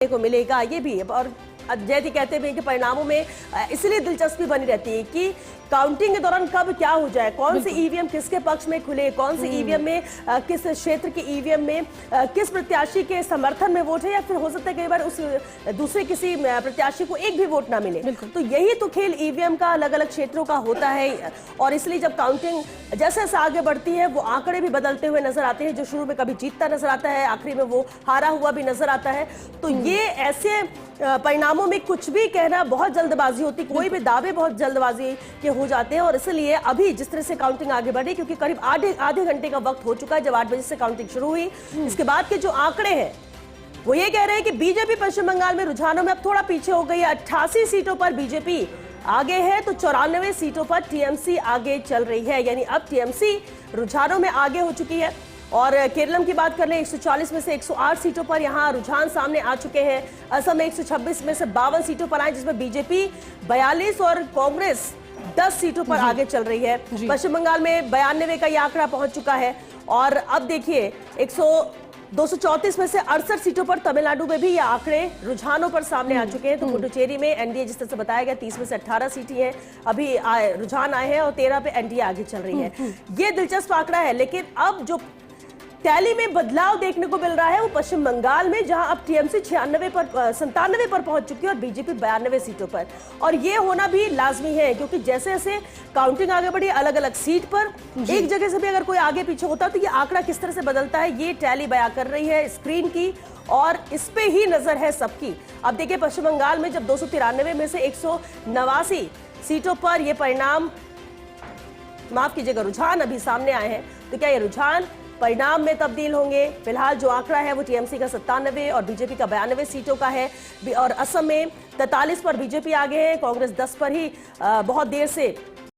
को मिलेगा, ये भी। और जयति कहते हैं कि परिणामों में इसलिए दिलचस्पी बनी रहती है कि काउंटिंग के दौरान कब क्या हो जाए, कौन से ईवीएम किसके पक्ष में खुले, कौन से ईवीएम में किस क्षेत्र के ईवीएम में किस प्रत्याशी के समर्थन में वोट है, या फिर हो सकता है कई बार उस दूसरे किसी प्रत्याशी को एक भी वोट ना मिले। तो यही तो खेल ईवीएम का अलग अलग क्षेत्रों का होता है। और इसलिए जब काउंटिंग जैसे जैसे आगे बढ़ती है वो आंकड़े भी बदलते हुए नजर आते हैं। जो शुरू में कभी जीतता नजर आता है, आखिरी में वो हारा हुआ भी नजर आता है। तो ये ऐसे परिणामों में कुछ भी कहना बहुत जल्दबाजी होती, कोई भी दावे बहुत जल्दबाजी के हो जाते हैं। और इसलिए अभी जिस तरह से काउंटिंग आगे बढ़ी, क्योंकि करीब आधे घंटे का वक्त हो चुका है जब 8 बजे से काउंटिंग शुरू हुई, इसके बाद के जो आंकड़े हैं वो ये कह रहे हैं कि बीजेपी पश्चिम बंगाल में रुझानों में अब थोड़ा पीछे हो गई है। 88 सीटों पर बीजेपी आगे है तो 94 सीटों पर टीएमसी आगे चल रही है, यानी अब टीएमसी रुझानों में आगे हो चुकी है। और केरलम की बात कर ले, 140 में से 108 सीटों पर यहां रुझान सामने आ चुके हैं। असम में 126 में से 52 सीटों पर आए, जिसमें बीजेपी 42 और कांग्रेस 10 सीटों पर आगे चल रही है। पश्चिम बंगाल में 92 का यह आंकड़ा पहुंच चुका है। और अब देखिए 234 में से 68 सीटों पर तमिलनाडु में भी ये आंकड़े रुझानों पर सामने आ चुके हैं। तो पुडुचेरी में एनडीए जिस तरह से बताया गया 30 में से 18 सीटें हैं अभी रुझान आए हैं और 13 पे एनडीए आगे चल रही है। ये दिलचस्प आंकड़ा है। लेकिन अब जो टैली में बदलाव देखने को मिल रहा है वो पश्चिम बंगाल में, जहां अब टीएमसी 97 पर पहुंच चुकी है और बीजेपी 92 सीटों पर। और ये होना भी लाजमी है, क्योंकि जैसे जैसे काउंटिंग आगे बढ़ी अलग अलग सीट पर एक जगह से भी अगर कोई आगे पीछे होता तो ये आंकड़ा किस तरह से बदलता है, ये टैली बयां कर रही है स्क्रीन की, और इस पे ही नजर है सबकी। अब देखिए पश्चिम बंगाल में जब 293 में से 189 सीटों पर ये परिणाम, माफ कीजिएगा, रुझान अभी सामने आए हैं, तो क्या ये रुझान परिणाम में तब्दील होंगे? फिलहाल जो आंकड़ा है वो टीएमसी का 97 और बीजेपी का 92 सीटों का है। और असम में 43 पर बीजेपी आगे है, कांग्रेस 10 पर ही बहुत देर से